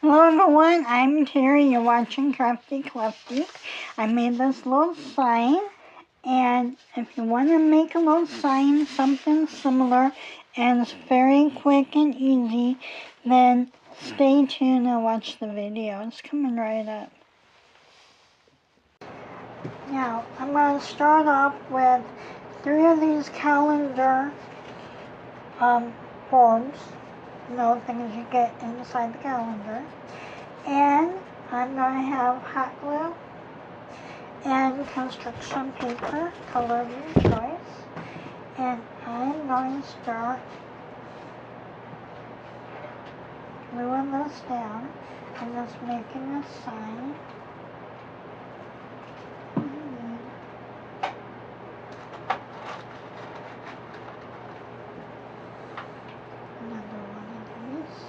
Hello everyone, I'm Terry. You're watching Crafty Clefty. I made this little sign, and if you want to make a little sign, something similar, and it's very quick and easy, then stay tuned and watch the video. It's coming right up. Now, I'm going to start off with 3 of these calendar forms. Things you get inside the calendar. And I'm going to have hot glue and construction paper, color of your choice. And I'm going to start gluing this down and just making a sign. Another one of these.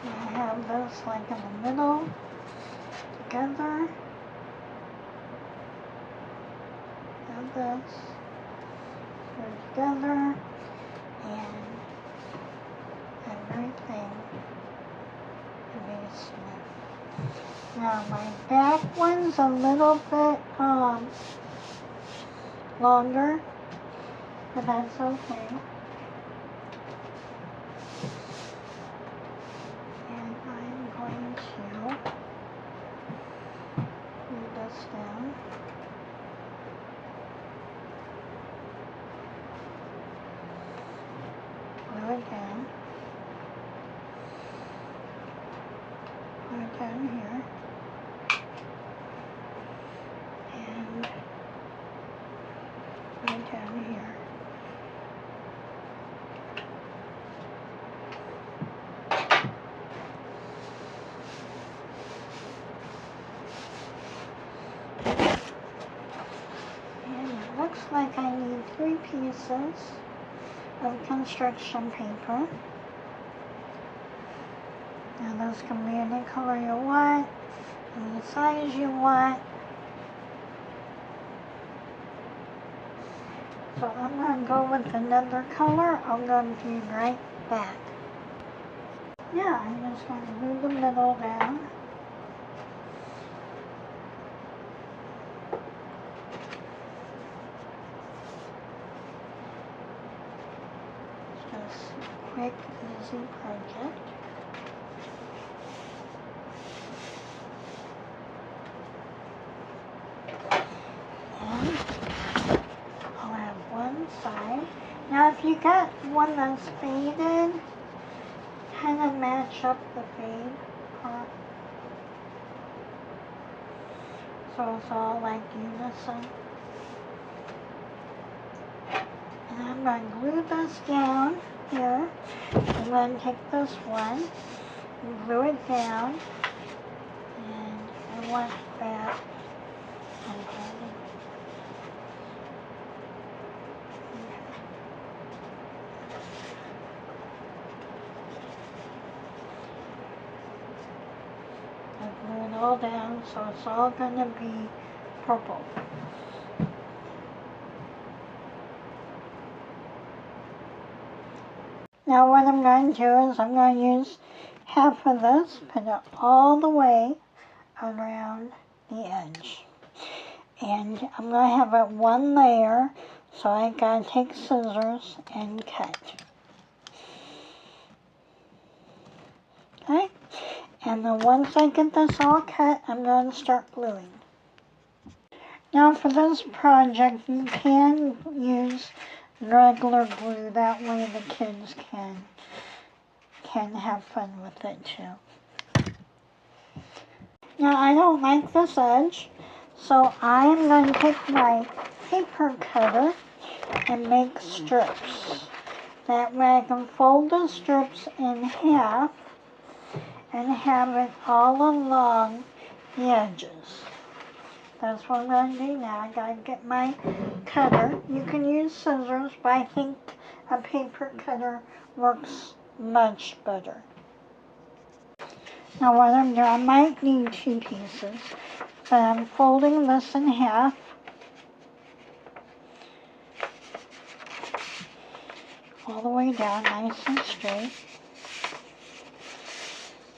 I have this like in the middle, together. Have this here together, and everything to be smooth. Now my back one's a little bit longer, but that's okay. And I'm going to glue this down. Glue it down. Glue it down here. And glue it down here. Looks like I need 3 pieces of construction paper. Now those can be any color you want, any size you want. So I'm going to go with another color. I'm going to be right back. Yeah, I'm just going to glue the middle down. Just a quick, easy project. And I'll have one side. Now if you got one that's faded, kind of match up the fade part. So it's all like unison. And I'm going to glue this down here. I'm going to take this one and glue it down. And I want that. I glue it all down, so it's all going to be purple. Now what I'm going to do is I'm going to use half of this, put it all the way around the edge. And I'm going to have it one layer, so I got to take scissors and cut. Okay? And then once I get this all cut, I'm going to start gluing. Now for this project, you can use regular glue. That way the kids can have fun with it too. Now I don't like this edge, so I am going to take my paper cutter and make strips. That way I can fold the strips in half and have it all along the edges. That's what I'm going to do now. I got to get my cutter. You can use scissors, but I think a paper cutter works much better. Now what I'm doing, I might need 2 pieces. But I'm folding this in half. All the way down, nice and straight.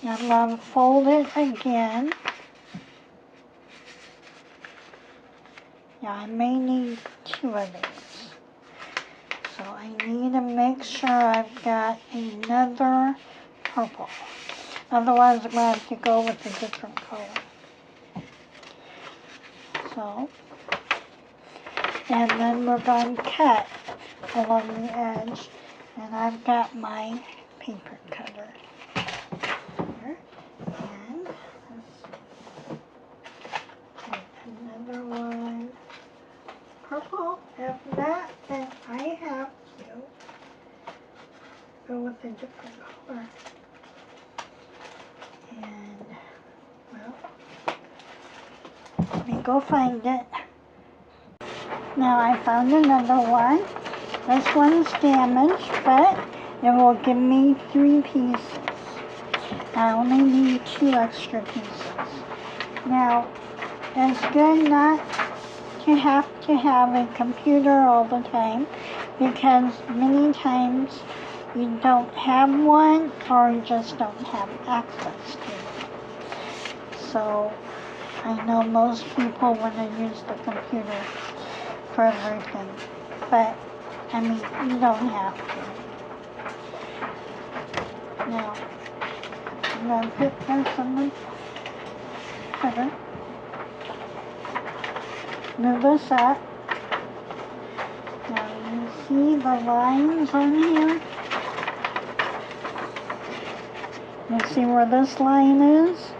I'm going to fold it again. Now I may need 2 of these. So I need to make sure I've got another purple. Otherwise I'm going to have to go with a different color. So, and then we're going to cut along the edge. And I've got my paper cutter here. And let's take another one. Purple. If not, then I have to go with a different color. And, well, let me go find it. Now I found another one. This one's damaged, but it will give me 3 pieces. I only need 2 extra pieces. Now, it's good not to have a computer all the time, because many times you don't have one or you just don't have access to it. So I know most people want to use the computer for everything, but I mean, you don't have to. Now, I'm going to put this on the cutter. Move this up. Now you see the lines on here? You see where this line is?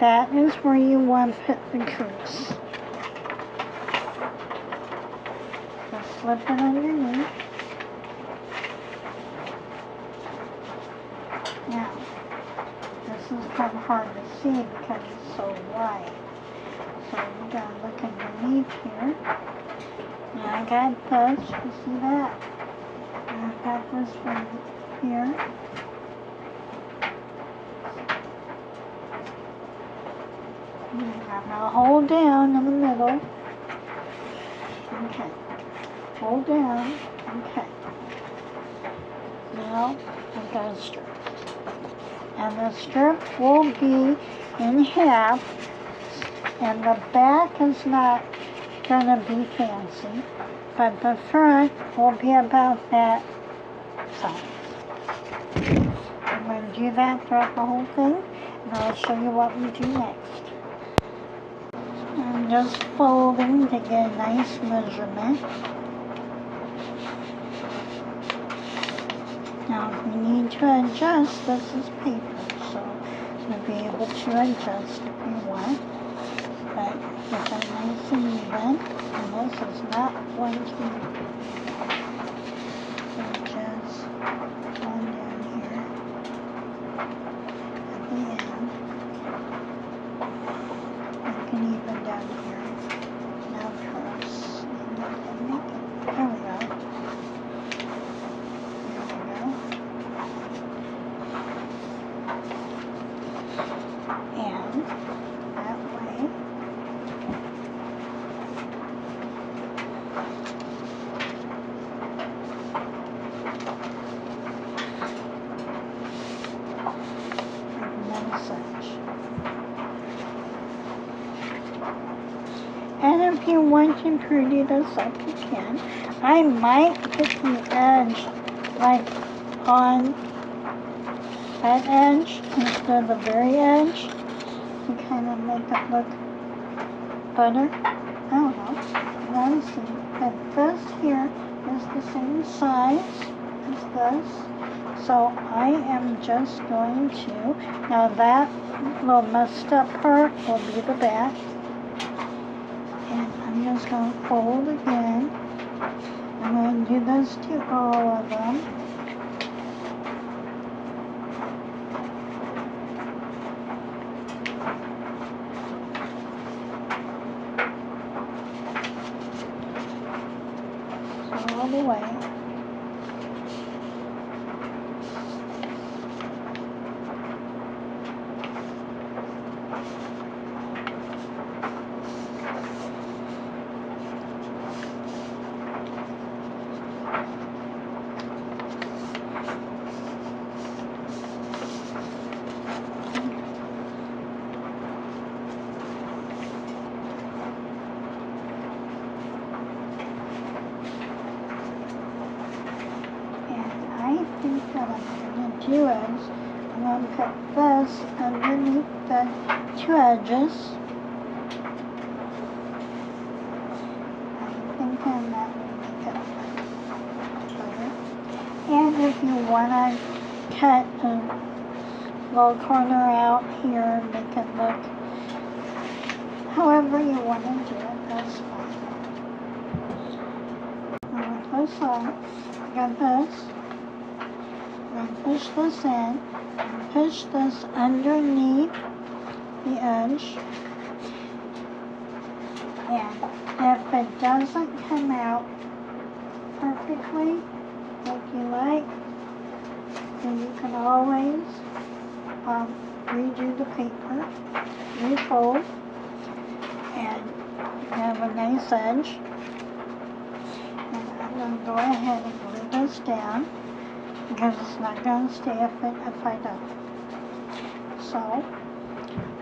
That is where you want to put the crease. Just slip it underneath. Now, this is kind of hard to see because it's so wide. So you gotta look underneath here. Now I got this, you see that? And I got this one here. And I'm gonna hold down in the middle. Okay. Hold down. Okay. Now I've got a strip. And the strip will be in half. And the back is not going to be fancy, but the front will be about that size. I'm going to do that throughout the whole thing, and I'll show you what we do next. I'm just folding to get a nice measurement. Now if we need to adjust, this is paper, so you'll be able to adjust if you want. But get that nice and even, and this is not going to so just on down here at the end. You can even down here. Now across, and you can make it. There we go. There we go. And that way. And if you want to pretty this up, you can. I might put the edge like on that edge instead of the very edge to kind of make it look better. I don't know. Let's see. But this here is the same size as this. So I am just going to, now that little messed up part will be the back. And I'm just going to fold again. I'm going to do this to all of them. So all the way. what I'm going to do is I'm going to put this underneath the two edges. I'm thinking that will make it better. And if you want to cut a little corner out here, make it look however you want to do it, that's fine. Now with this on, I got this. I'm going to push this in and push this underneath the edge. And if it doesn't come out perfectly like you like, then you can always redo the paper, refold, and you have a nice edge. And I'm going to go ahead and glue this down because it's not going to stay if I don't. So,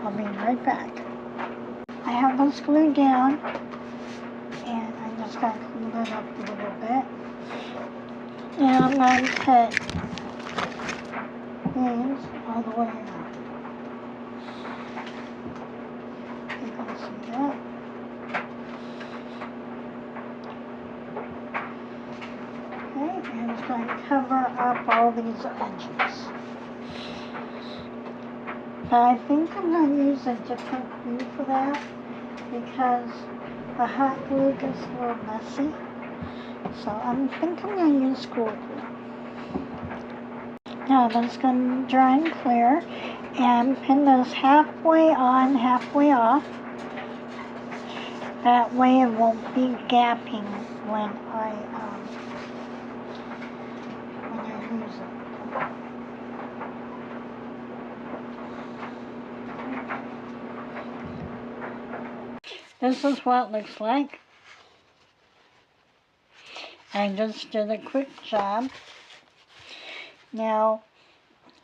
I'll be right back. I have this glued down, and I just got to clean it up a little bit. And I'm going to put these all the way around. You can see that. Okay, and it's going to cover up all these edges. But I think I'm going to use a different glue for that because the hot glue gets a little messy. So I think I'm going to use school glue. Now that's going to dry and clear, and pin this halfway on, halfway off. That way it won't be gapping when I use it. This is what it looks like. I just did a quick job. Now,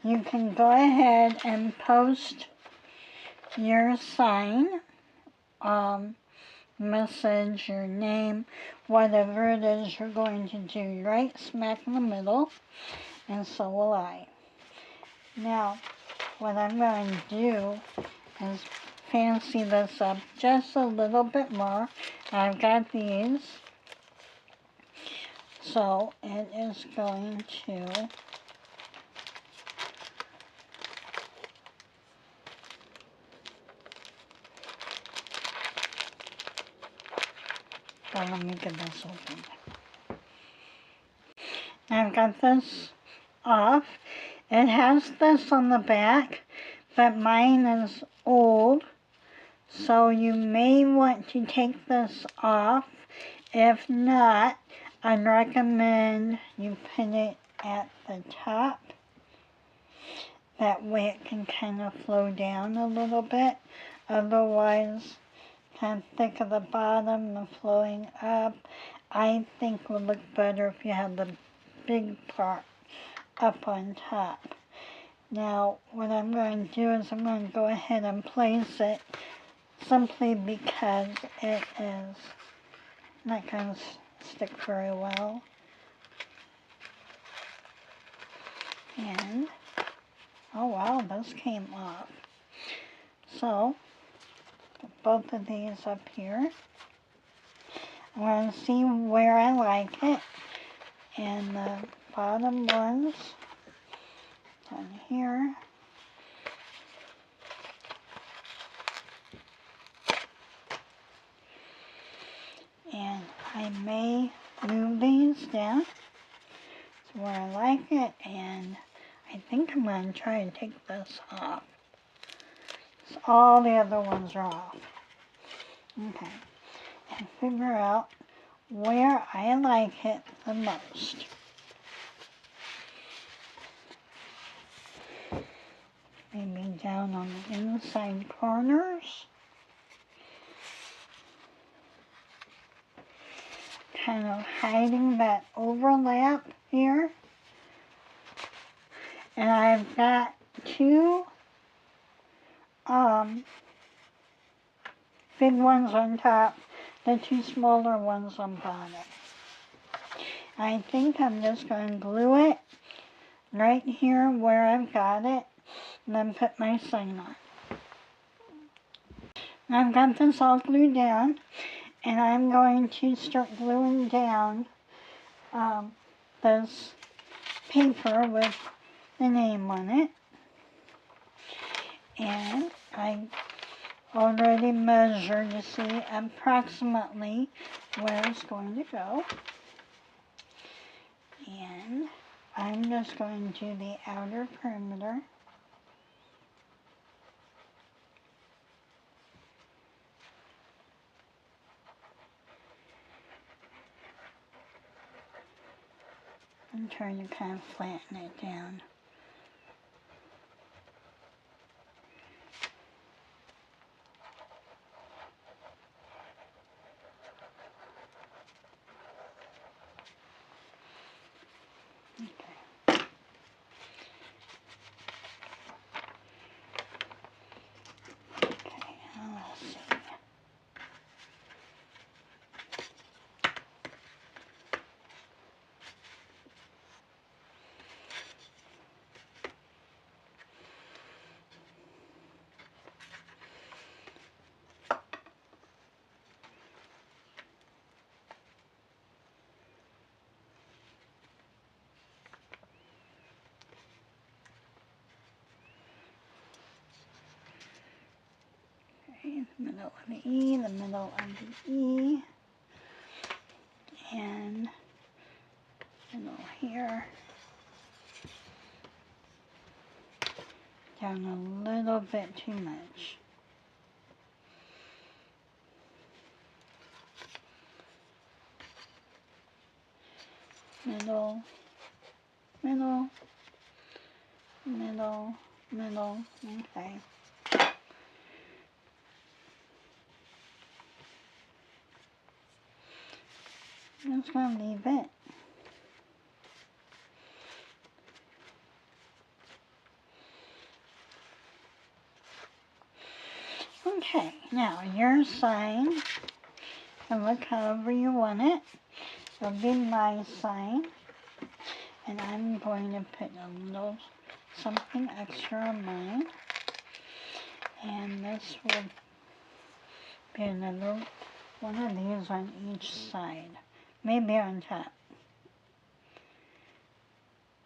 you can go ahead and post your sign, message, your name, whatever it is you're going to do right smack in the middle, and so will I. Now, what I'm going to do is fancy this up just a little bit more. I've got these, so it is going to let me get this open. I've got this off. It has this on the back, but mine is old, so you may want to take this off. If not, I'd recommend you put it at the top. That way it can kind of flow down a little bit. Otherwise, kind of thick at the bottom and flowing up. I think would look better if you had the big part up on top. Now, what I'm going to do is I'm going to go ahead and place it simply because it is not going to stick very well. And, oh wow, this came off. So, both of these up here. I'm going to see where I like it. And the bottom ones down here. And I may move these down to where I like it, and I think I'm going to try and take this off. So all the other ones are off. Okay. And figure out where I like it the most. Maybe down on the inside corners. Kind of hiding that overlap here. And I've got two big ones on top, the two smaller ones on bottom. I think I'm just going to glue it right here where I've got it, and then put my sign on. I've got this all glued down, and I'm going to start gluing down this paper with the name on it. And I already measured to see approximately where it's going to go. And I'm just going to do the outer perimeter. I'm trying to kind of flatten it down. Okay. Okay, now let's see. Okay, the middle of the E, the middle of the E, and middle here. Down a little bit too much. Middle, middle, middle, middle, okay. I'm just going to leave it. Okay, now your sign can look however you want it. It'll be my sign. And I'm going to put a little something extra on mine. And this will be another one of these on each side. Maybe on top.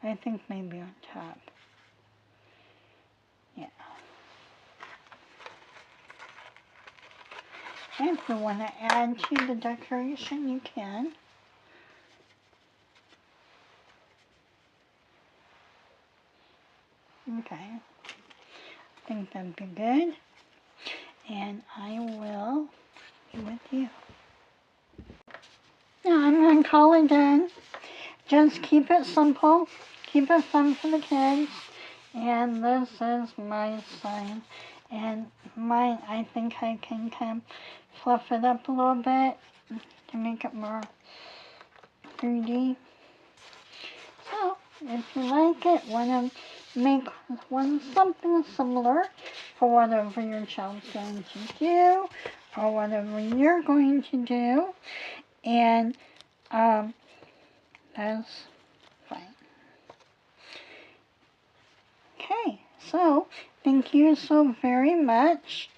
I think maybe on top. Yeah. And if you want to add to the decoration, you can. Okay. I think that'd be good. And I will be with you. Now I'm going to call it done. Just keep it simple. Keep it fun for the kids. And this is my sign. And mine, I think I can kind of fluff it up a little bit to make it more 3D. So, if you like it, want to make something similar for whatever your child's going to do, or whatever you're going to do, and that's fine. Okay, so thank you so very much.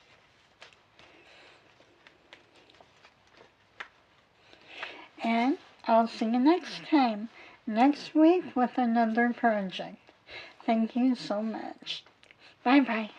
And I'll see you next time, next week with another project. Thank you so much. Bye-bye.